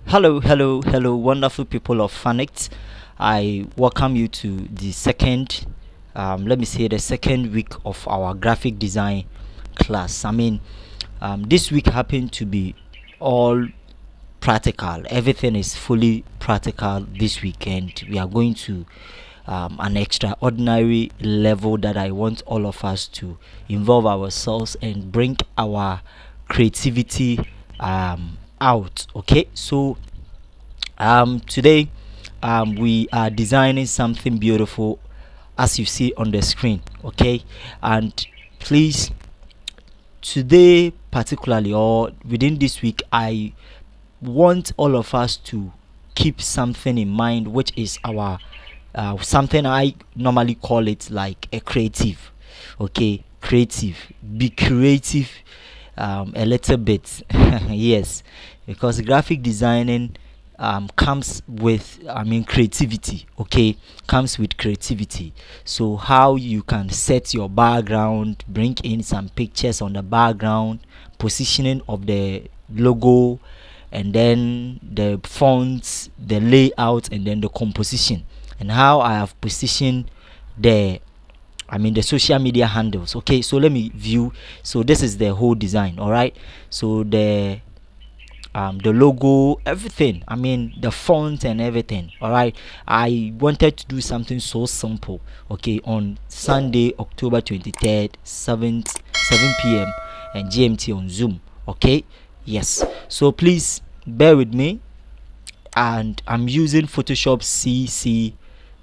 Hello, wonderful people of Fanex. I welcome you to the second, let me say, the second week of our graphic design class. This week happened to be all practical. Everything is fully practical this week, and we are going to an extraordinary level that I want all of us to involve ourselves and bring our creativity out. Okay, so today we are designing something beautiful as you see on the screen. Okay, and please, today particularly, or within this week, I want all of us to keep something in mind, which is our something I normally call it like a creative. Okay, creative. Be creative a little bit. Yes, because graphic designing comes with, creativity. Okay, comes with creativity. So how you can set your background, bring in some pictures on the background, positioning of the logo, and then the fonts, the layout, and then the composition, and how I have positioned the the social media handles. Okay, so let me view. So this is the whole design. All right, so the logo, everything, the font and everything. All right, I wanted to do something so simple. Okay, on Sunday, October 23rd, 7 p.m. and GMT on Zoom. Okay, yes, so please bear with me. And I'm using Photoshop CC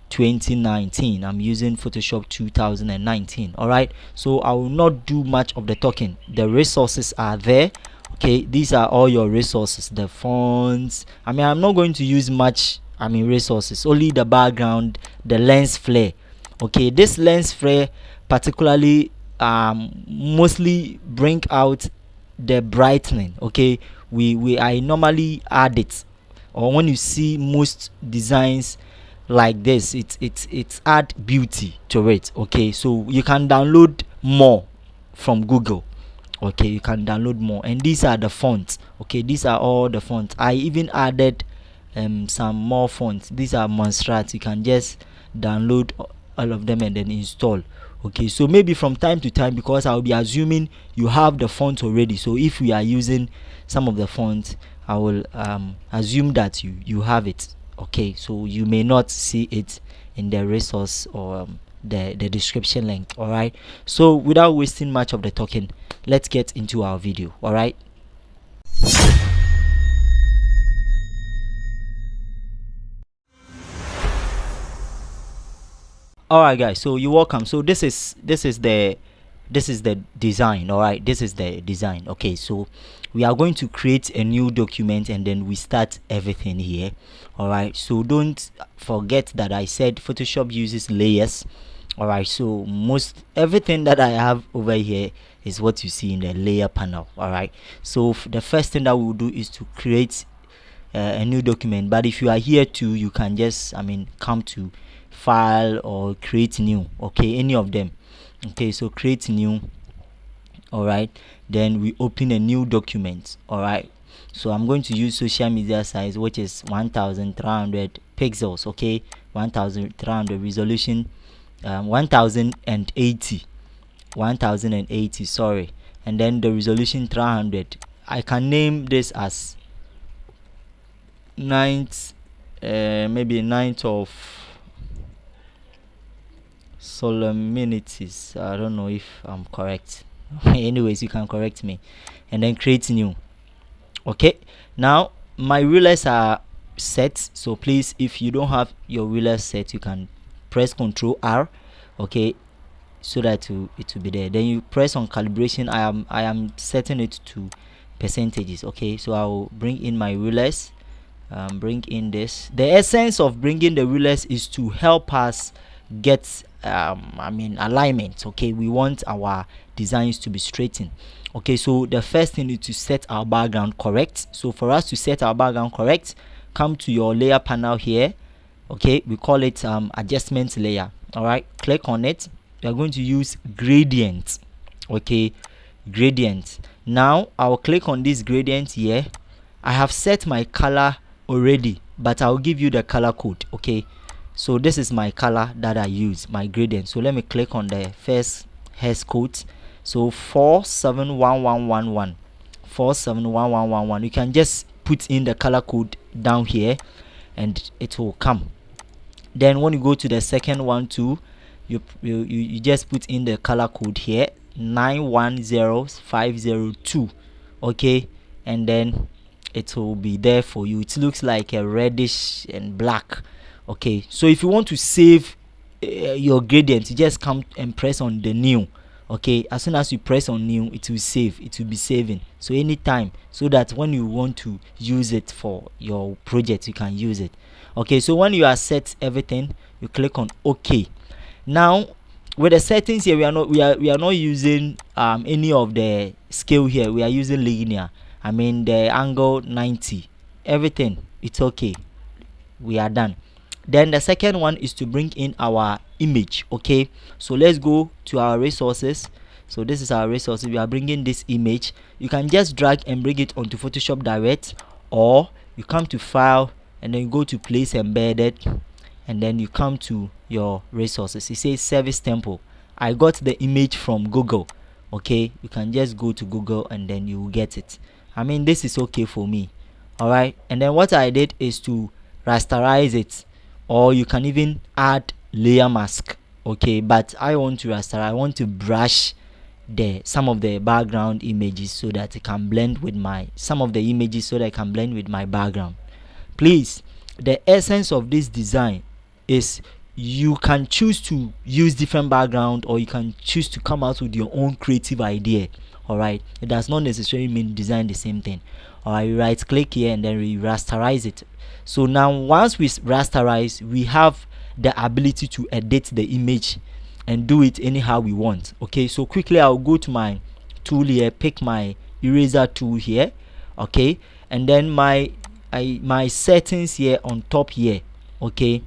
2019. I'm using Photoshop 2019. All right, so I will not do much of the talking. The resources are there. Okay, these are all your resources, the fonts. I'm not going to use much resources, only the background, the lens flare. Okay, this lens flare particularly mostly bring out the brightening. Okay, we I normally add it, or when you see most designs like this, it's add beauty to it. Okay, so you can download more from Google. Okay, you can download more, and these are the fonts. Okay, these are all the fonts. I even added some more fonts. These are monstrous. You can just download all of them and then install. Okay, so maybe from time to time, because I'll be assuming you have the font already, so if we are using some of the fonts, I will assume that you have it. Okay, so you may not see it in the resource, or the description link. All right, so without wasting much of the talking, let's get into our video. All right, guys, so you're welcome. So this is the design. All right, this is the design. Okay, so we are going to create a new document, and then we start everything here. All right, so don't forget that I said Photoshop uses layers. All right, so most everything that I have over here is what you see in the layer panel. All right, so the first thing that we'll do is to create a new document. But if you are here too, you can just come to file or create new. Okay, any of them. Okay, so create new. All right, then we open a new document. All right, so I'm going to use social media size, which is 1300 pixels. Okay, 1300 resolution, 1080, sorry, and then the resolution 300. I can name this as ninth, maybe ninth of solemnities. I don't know if I'm correct. Anyways, you can correct me, and then create new. Okay, now my rulers are set, so please, if you don't have your rulers set, you can press Ctrl R. Okay, so that it will be there. Then you press on calibration. I am setting it to percentages. Okay, so I will bring in my rulers. Bring in this. The essence of bringing the rulers is to help us get alignment. Okay, we want our designs to be straightened. Okay, so the first thing is to set our background correct. So for us to set our background correct, come to your layer panel here. Okay, we call it adjustment layer. All right, click on it. We are going to use gradient. Okay, gradient. Now I'll click on this gradient here. I have set my color already, but I'll give you the color code. Okay, so this is my color that I use, my gradient. So let me click on the first hex code. So 471111, 471111. You can just put in the color code down here and it will come. Then when you go to the second one too, you just put in the color code here, 910502. Okay, and then it will be there for you. It looks like a reddish and black. Okay, so if you want to save your gradient, you just come and press on the new. Okay, as soon as you press on new, it will save, it will be saving. So anytime, so that when you want to use it for your project, you can use it. Okay, so when you are set everything, you click on OK. Now with the settings here, we are not using any of the scale here. We are using linear. I mean the angle 90, everything, it's okay, we are done. Then the second one is to bring in our image. Okay, so let's go to our resources. So this is our resources. We are bringing this image. You can just drag and bring it onto Photoshop Direct, or you come to file and then you go to place embedded, and then you come to your resources. It says service temple. I got the image from Google. Okay, you can just go to Google and then you will get it. I mean, this is okay for me. All right, and then what I did is to rasterize it, or you can even add layer mask. Okay, but I want to rasterize. I want to brush some of the background images so that it can blend with my background. Please, the essence of this design is you can choose to use different background, or you can choose to come out with your own creative idea. All right, it does not necessarily mean design the same thing. All right, right click here and then we rasterize it. So now once we rasterize, we have the ability to edit the image and do it anyhow we want. Okay, so quickly I'll go to my tool here, pick my eraser tool here. Okay, and then my settings here on top here. Okay,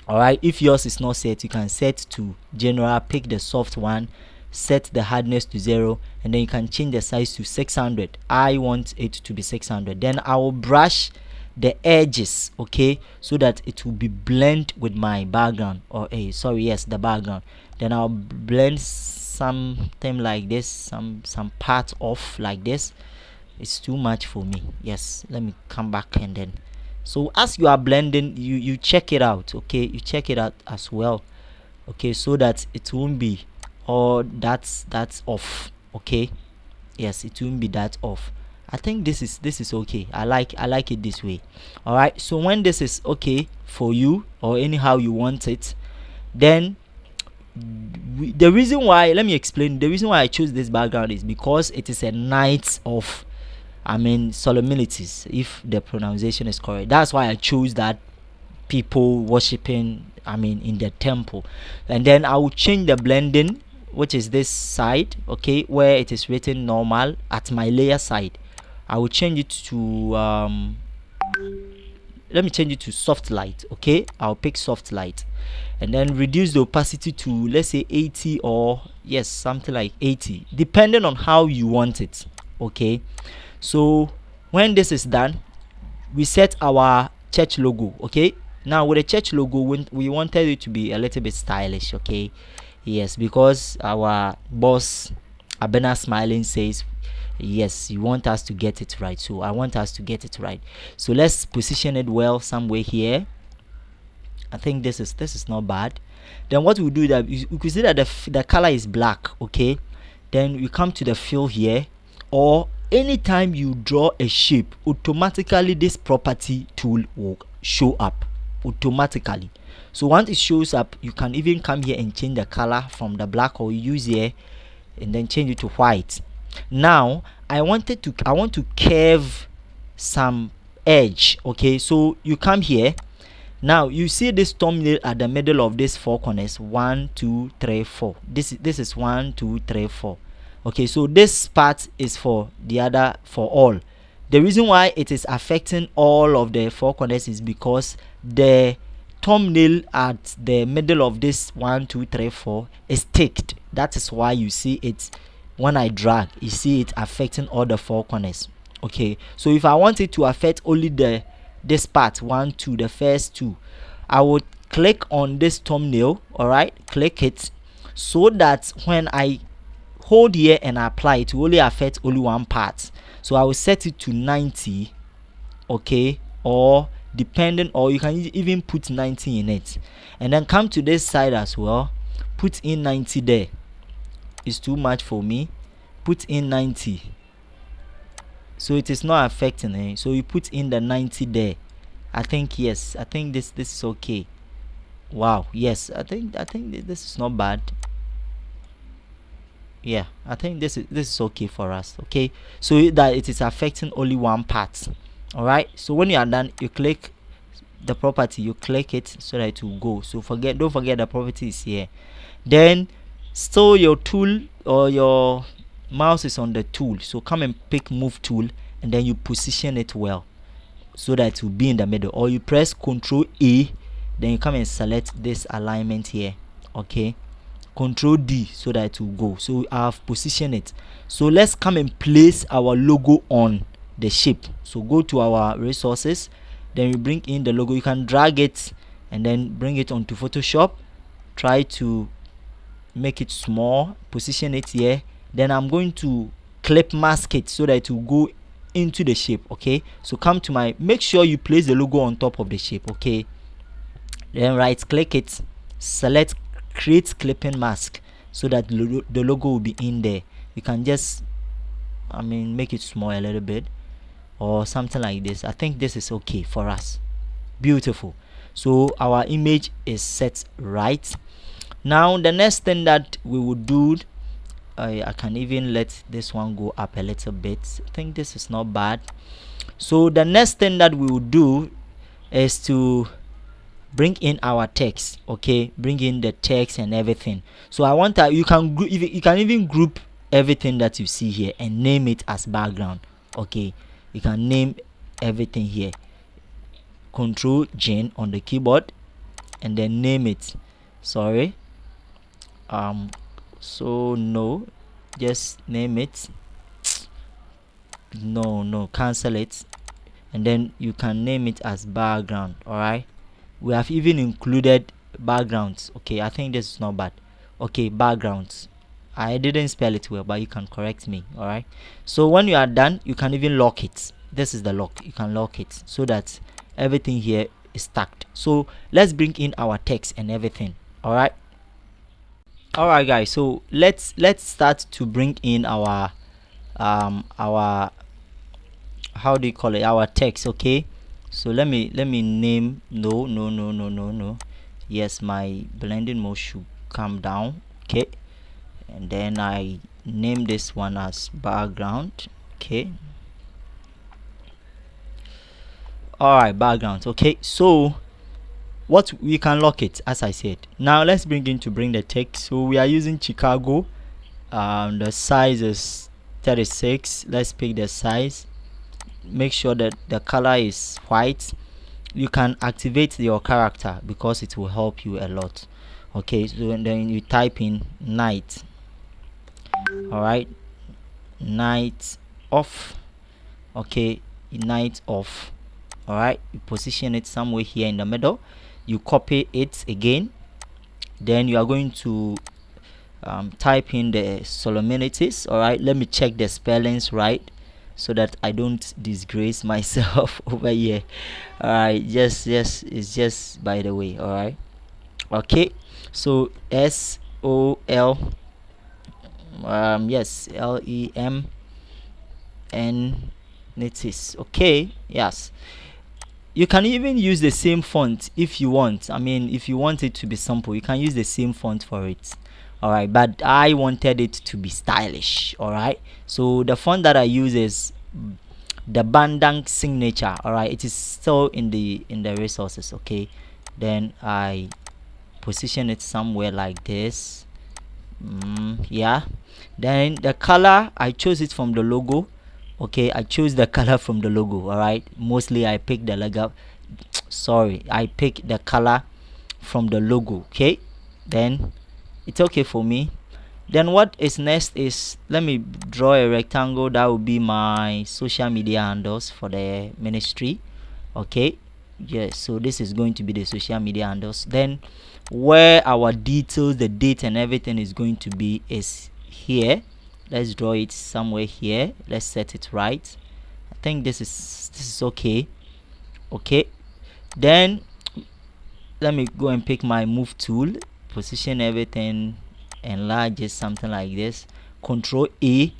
all right, if yours is not set, you can set to general, pick the soft one, set the hardness to 0, and then you can change the size to 600. I want it to be 600. Then I will brush the edges, okay, so that it will be blend with my background, or the background. Then I'll blend something like this, some part off like this. It's too much for me. Yes, let me come back, and then so as you are blending, you check it out. Okay, you check it out as well. Okay, so that it won't be all that's off. Okay, yes, it won't be that off. I think this is okay. I like it this way. All right, so when this is okay for you, or anyhow you want it, then the reason why, let me explain. The reason why I chose this background is because it is a night of, I mean, solemnities, if the pronunciation is correct. That's why I chose that, people worshiping, I mean, in the temple. And then I will change the blending, which is this side, okay, where it is written normal at my layer side. I will change it to let me change it to soft light. Okay, I'll pick soft light, and then reduce the opacity to, let's say, 80, or yes, something like 80, depending on how you want it. Okay, so when this is done, we set our church logo. Okay, now with the church logo, we wanted it to be a little bit stylish. Okay, yes, because our boss Abena Smiling says yes, you want us to get it right, so I want us to get it right. So let's position it well somewhere here. I think this is not bad. Then what we do, that you can see that the color is black. Okay, then we come to the fill here, or anytime you draw a shape, automatically this property tool will show up automatically. So once it shows up, you can even come here and change the color from the black, or use here and then change it to white. Now I want to curve some edge. Okay, so you come here. Now you see this thumbnail at the middle of these 4 corners, 1 2 3 4. This is 1 2 3 4. Okay, so this part is for all. The reason why it is affecting all of the 4 corners is because the thumbnail at the middle of this 1 2 3 4 is ticked. That is why you see it. When I drag, you see it affecting all the 4 corners. Okay, so if I want it to affect only the this part 1 2, the first two, I would click on this thumbnail. All right, click it, so that when I hold here and apply, it will only affect only one part. So I will set it to 90, okay, or depending, or you can even put 90 in it, and then come to this side as well, put in 90 there. It's too much for me. Put in 90, so it is not affecting it. So you put in the 90 there. I think, yes, I think this is okay. Wow, yes, I think this is not bad. Yeah, I think this is okay for us. Okay, so that it is affecting only one part. All right, so when you are done, you click the property, you click it so that it will go. So don't forget the property is here. Then still your tool or your mouse is on the tool, so come and pick move tool, and then you position it well so that it will be in the middle, or you press Ctrl A, then you come and select this alignment here. Okay, Ctrl D, so that it will go. So I have positioned it. So let's come and place our logo on the shape. So go to our resources, then you bring in the logo. You can drag it and then bring it onto Photoshop. Try to make it small, position it here. Then I'm going to clip mask it so that it will go into the shape. Okay, so come to make sure you place the logo on top of the shape. Okay, then right click it, select create clipping mask, so that the logo will be in there. You can just make it small a little bit or something like this. I think this is okay for us. Beautiful. So our image is set right. Now the next thing that we will do, I can even let this one go up a little bit. I think this is not bad. So the next thing that we will do is to bring in our text. Okay, bring in the text and everything. So I want that you can even group everything that you see here and name it as background. Okay, you can name everything here. Control Gen on the keyboard and then name it. Sorry, so no, just name it. No, cancel it, and then you can name it as background. All right, we have even included backgrounds. Okay, I think this is not bad. Okay, backgrounds, I didn't spell it well, but you can correct me. All right, so when you are done, you can even lock it. This is the lock. You can lock it so that everything here is stacked. So let's bring in our text and everything. All right, guys, so let's start to bring in our how do you call it, our text. Okay, so let me name, no, yes, my blending mode should come down. Okay, and then I name this one as background. Okay, all right, background. Okay, so what we can lock it, as I said. Now let's bring the text. So we are using Chicago. The size is 36. Let's pick the size. Make sure that the color is white. You can activate your character because it will help you a lot. Okay, so then you type in night. All right, night off. Okay, night off. All right, you position it somewhere here in the middle. You copy it again, then you are going to type in the solemnities. All right, let me check the spellings right so that I don't disgrace myself over here. All right, it's just by the way. All right, okay, so SOL yes, LEMN nitis. Okay, yes, you can even use the same font if you want. If you want it to be simple, you can use the same font for it. All right, but I wanted it to be stylish. All right, so the font that I use is the Bandang signature. All right, it is still in the resources. Okay, then I position it somewhere like this. Yeah, then the color, I chose it from the logo. Okay, I chose the color from the logo. All right, mostly I picked the logo. Sorry, I picked the color from the logo. Okay, then it's okay for me. Then what is next is, let me draw a rectangle that will be my social media handles for the ministry. Okay, yes, so this is going to be the social media handles. Then where our details, the date and everything is going to be is here. Let's draw it somewhere here. Let's set it right. I think this is okay. Okay, then let me go and pick my move tool, position everything, enlarge it, something like this. Control A.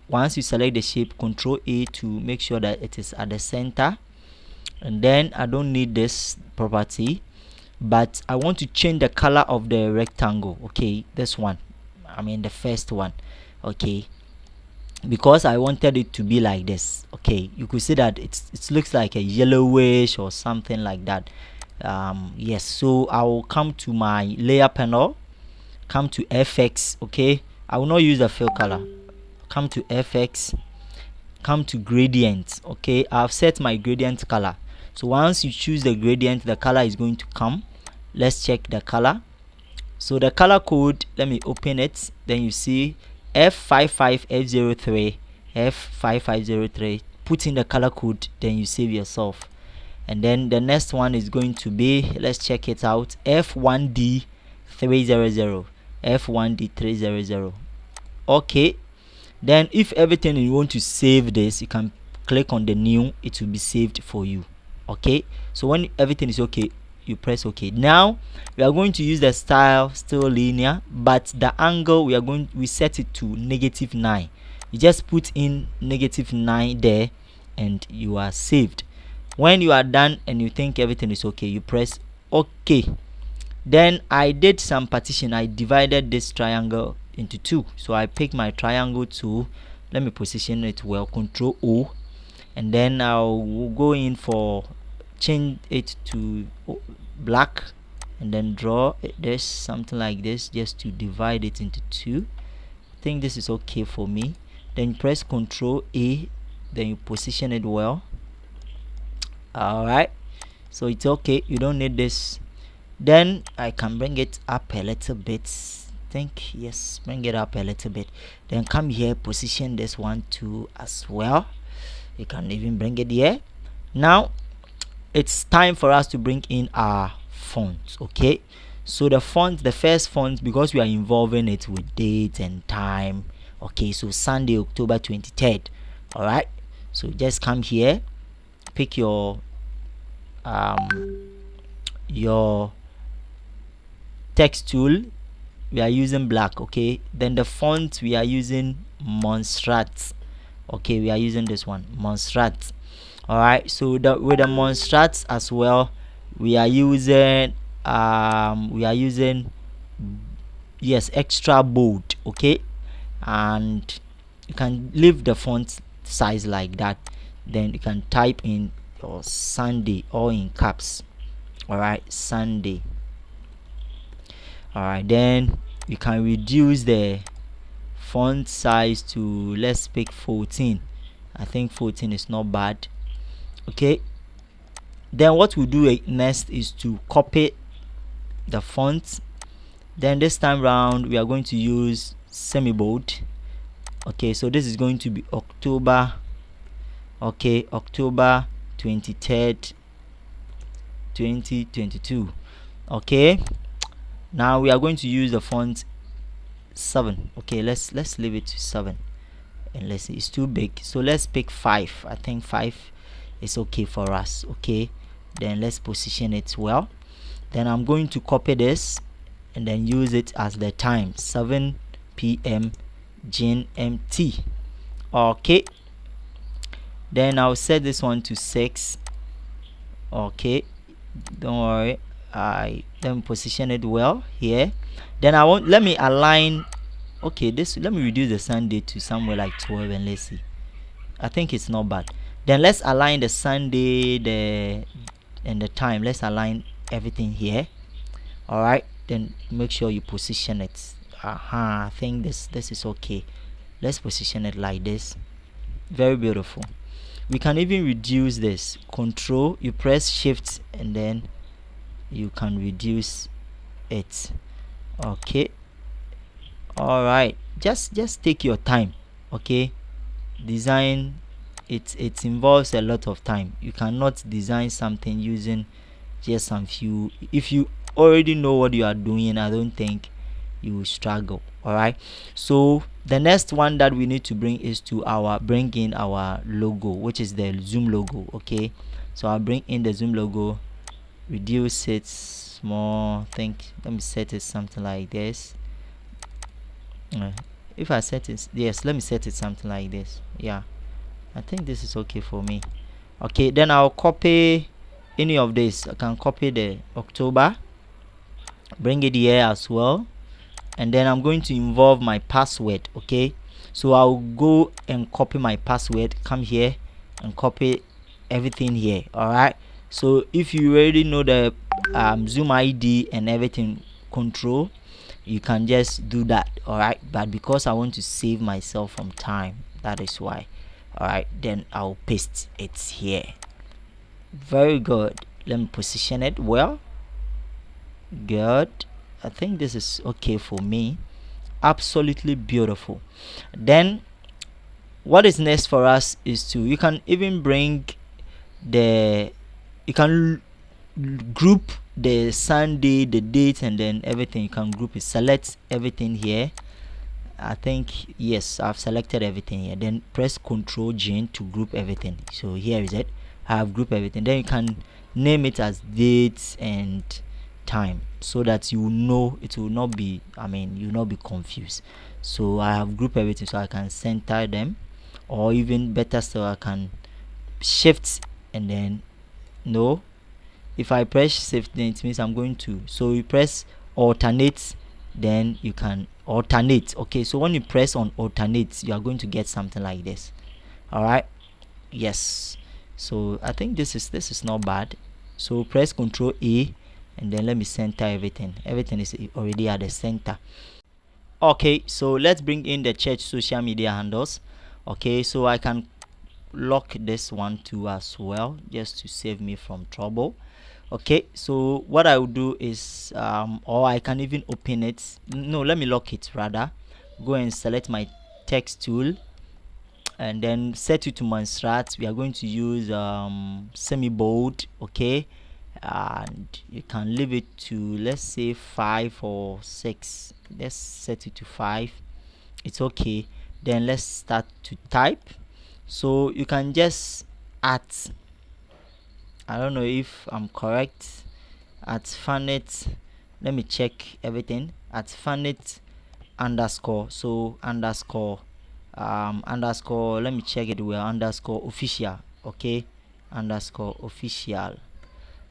Once you select the shape, Control A to make sure that it is at the center. And then I don't need this property, but I want to change the color of the rectangle. Okay, this one, I mean the first one. Okay, because I wanted it to be like this. Okay, you could see that it looks like a yellowish or something like that. Yes, so I will come to my layer panel, come to FX. Okay, I will not use the fill color. Come to FX, come to gradient. Okay, I've set my gradient color. So once you choose the gradient, the color is going to come. Let's check the color. So the color code, let me open it. Then you see F55F03, F5503. Put in the color code, then you save yourself. And then the next one is going to be, let's check it out, F1D300, F1D300. Okay, then if everything you want to save this, you can click on the new, it will be saved for you. Okay, so when everything is okay, you press OK. Now we are going to use the style still linear, but the angle we set it to -9. You just put in -9 there and you are saved. When you are done and you think everything is okay, you press OK. Then I did some partition. I divided this triangle into two, so I pick my triangle tool. Let me position it well, Control O, and then I'll go in for change it to black, and then draw this something like this just to divide it into two. I think this is okay for me. Then you press Control A, then you position it well. Alright, so it's okay, you don't need this. Then I can bring it up a little bit. Think, yes, bring it up a little bit. Then come here, position this one too as well. You can even bring it here. Now it's time for us to bring in our fonts. Okay, so the first font, because we are involving it with date and time. Okay, so Sunday, October 23rd. All right, so just come here, pick your text tool. We are using black. Okay, then the font we are using Monstrat. Okay, we are using this one, Monstrat. All right, so with the Monstrat as well, we are using yes, extra bold. Okay, and you can leave the font size like that. Then you can type in your Sunday all in caps. All right, Sunday. All right, then you can reduce the font size to, let's pick 14. I think 14 is not bad. Okay, then what we do next is to copy the font. Then this time round we are going to use semi-bold. Okay, so this is going to be October. Okay, October 23rd 2022. Okay, now we are going to use the font 7. Okay, let's leave it to 7, and let's see, it's too big, so let's pick 5. I think 5 is okay for us. Okay, then let's position it well. Then I'm going to copy this and then use it as the time, 7 p.m. GMT. Okay, then I'll set this one to 6. Okay, don't worry, I then position it well here. Then let me align. Okay, let me reduce the Sunday to somewhere like 12, and let's see, I think it's not bad. Then let's align the Sunday, and the time. Let's align everything here. All right, then make sure you position it. I think this is okay. Let's position it like this. Very beautiful. We can even reduce this. Control, you press Shift, and then you can reduce it. Okay, all right, just take your time. Okay, design it involves a lot of time. You cannot design something using just some few. If you already know what you are doing, I don't think you will struggle. All right, so the next one that we need to bring is to bring in our logo, which is the Zoom logo. Okay, so I'll bring in the Zoom logo, reduce it small. Let me set it something like this. If I set it, yes, let me set it something like this. Yeah, I think this is okay for me. Okay, then I'll copy any of this. I can copy the October, bring it here as well, and then I'm going to involve my password. Okay, so I'll go and copy my password, come here and copy everything here. All right, so if you already know the Zoom ID and everything, control, you can just do that. All right, but because I want to save myself from time, that is why. All right, then I'll paste it here. Very good. Let me position it well. Good. I think this is okay for me. Absolutely beautiful. Then what is next for us is to, you can even bring the, you can group the Sunday, the date, and then everything. You can group it, select everything here. I think, yes, I've selected everything here. Then press Ctrl G to group everything. So here is it. I have grouped everything. Then you can name it as dates and time, so that you know it will not be, you will not be confused. So I have grouped everything, so I can center them, or even better still, I can shift and then no. If I press shift, then it means I'm going to, so you press alternate, then you can alternate. Okay, so when you press on alternate, you are going to get something like this. All right, yes. So I think this is not bad. So press Ctrl A, and then let me center everything. Everything is already at the center. Okay, so let's bring in the church social media handles. Okay, so I can lock this one too as well, just to save me from trouble. Okay, so what I will do is or I can even open it. No, let me lock it rather. Go and select my text tool, and then set it to Montserrat. We are going to use semi bold. Okay, and you can leave it to, let's say, 5 or 6. Let's set it to 5. It's okay. Then let's start to type. So you can just add, I don't know if I'm correct, at Fanet. Let me check everything. At Fanet underscore, so underscore underscore, let me check it well, underscore official. Okay, underscore official.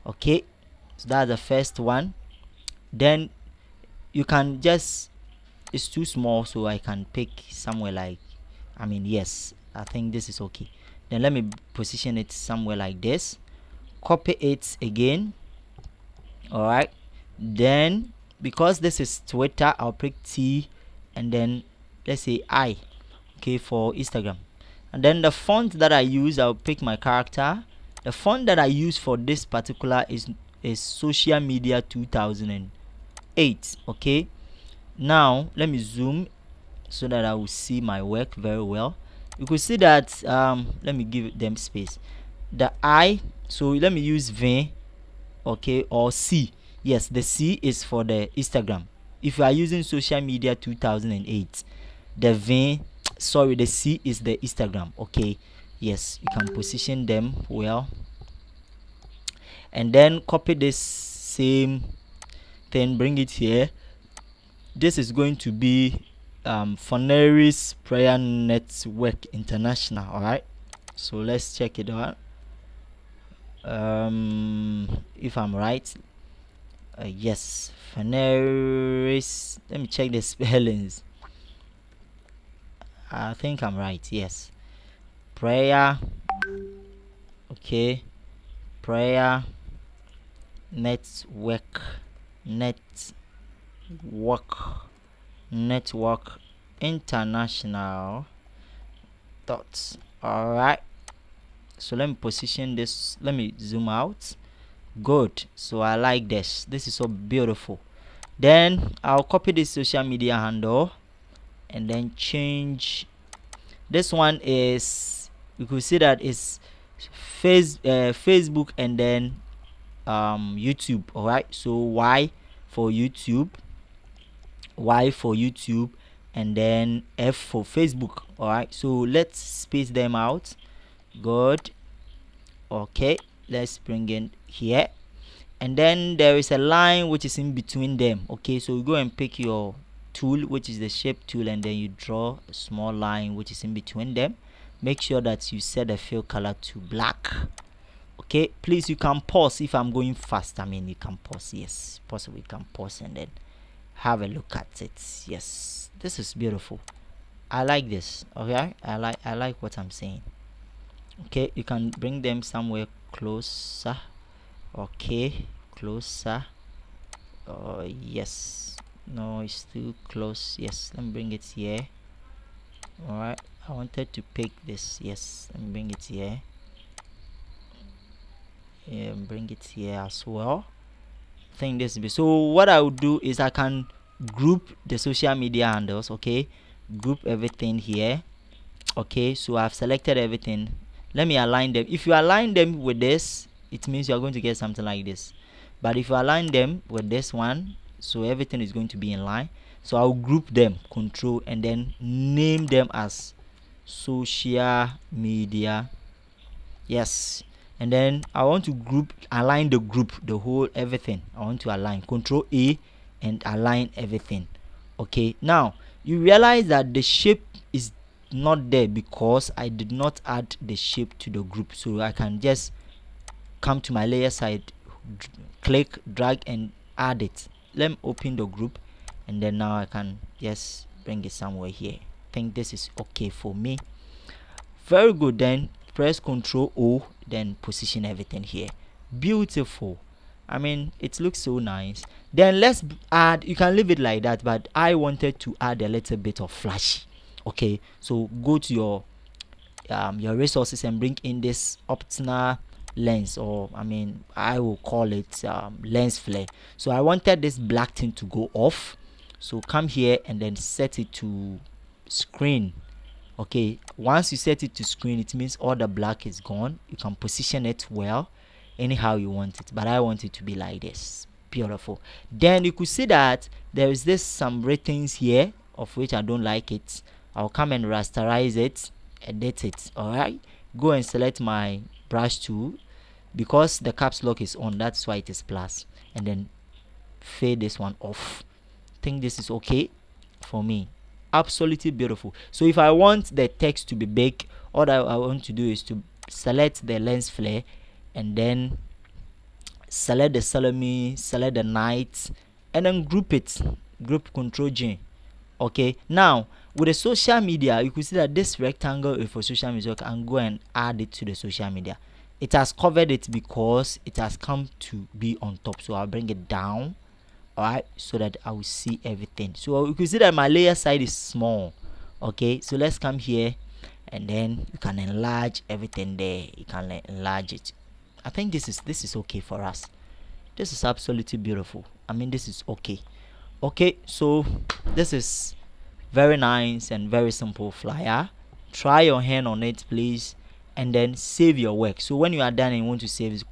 Okay, so that's the first one. Then you can just, it's too small, so I can pick somewhere like, yes, I think this is okay. Then let me position it somewhere like this, copy it again. All right, then because this is Twitter, I'll pick T, and then let's say I. Okay, for Instagram. And then the font that I use, I'll pick my character. The font that I use for this particular is social media 2008. Okay, now let me zoom so that I will see my work very well. You could see that let me give them space. The I, so let me use V, okay, or C. Yes, the C is for the Instagram. If you are using social media 2008, the V, sorry, the C is the Instagram. Okay, yes, you can position them well, and then copy this same thing, bring it here. This is going to be Foneris Prayer Network International. All right, so let's check it out. If I'm right, yes, Foneris. Let me check the spellings. I think I'm right. Yes, prayer. Okay, prayer network international dots. All right, so let me position this, let me zoom out. Good, so I like this is so beautiful. Then I'll copy this social media handle and then change. This one is you could see that it's Facebook and then YouTube. All right, so Y for YouTube, and then F for Facebook. All right, so let's space them out. Good. Okay, let's bring in here, and then there is a line which is in between them. Okay, so you go and pick your tool, which is the shape tool, and then you draw a small line which is in between them. Make sure that you set the fill color to black. Okay, please, you can pause if I'm going fast. I mean, you can pause. Yes, possibly you can pause and then have a look at it. Yes, this is beautiful. I like this. Okay, I like what I'm saying. Okay, you can bring them somewhere closer. Okay, closer. Oh yes, no, it's too close. Yes, let me bring it here. All right, I wanted to pick this. Yes, let me bring it here. Yeah, bring it here as well. I think this will be so. What I would do is I can group the social media handles. Okay, group everything here. Okay, so I've selected everything. Let me align them. If you align them with this, it means you're going to get something like this. But if you align them with this one, so everything is going to be in line. So I'll group them, control, and then name them as social media. Yes, and then I want to align the group, the whole everything. I want to align, control A, and align everything. Okay, now you realize that the shape is not there because I did not add the shape to the group. So I can just come to my layer side, click, drag, and add it. Let me open the group, and then now I can just bring it somewhere here. I think this is okay for me. Very good. Then press Ctrl O, then position everything here. Beautiful. I mean, it looks so nice. Then let's add, you can leave it like that, but I wanted to add a little bit of flash. Okay, so go to your resources and bring in this optional lens, or I mean, I will call it lens flare. So I wanted this black thing to go off, so come here and then set it to screen. Okay, once you set it to screen, it means all the black is gone. You can position it well anyhow you want it, but I want it to be like this. Beautiful. Then you could see that there is this some ratings here of which I don't like it. I'll come and rasterize it, edit it. All right, go and select my brush tool. Because the caps lock is on, that's why it is plus, and then fade this one off. I think this is okay for me. Absolutely beautiful. So if I want the text to be big, all I want to do is to select the lens flare, and then select the salami, select the night, and then group it. Group Control G. Okay, now with the social media, you can see that this rectangle is for social media. So I can go and add it to the social media. It has covered it because it has come to be on top, so I'll bring it down. Alright, so that I will see everything. So you can see that my layer side is small. Okay, so let's come here, and then you can enlarge everything there. You can enlarge it. I think this is okay for us. This is absolutely beautiful. I mean, this is okay. Okay, so this is very nice and very simple flyer. Try your hand on it, please, and then save your work. So when you are done and you want to save,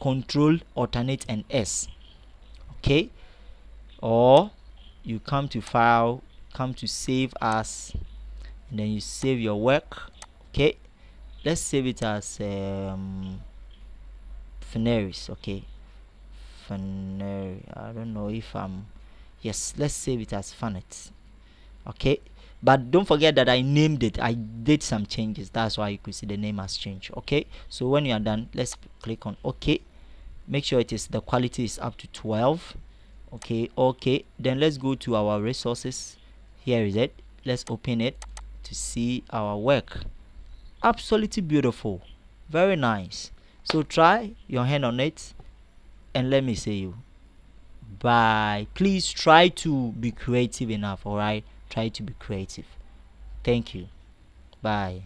Control Alternate and S. Okay, or you come to file, come to save as, and then you save your work. Okay, let's save it as Fineris. Okay, Fineri. I don't know if I'm, yes, let's save it as Funet. Okay, but don't forget that I named it. I did some changes, that's why you could see the name has changed. Okay, so when you are done, let's click on OK. Make sure it is, the quality is up to 12. Okay, then let's go to our resources. Here is it. Let's open it to see our work. Absolutely beautiful, very nice. So try your hand on it, and let me see you bye. Please try to be creative enough. All right, try to be creative. Thank you. Bye.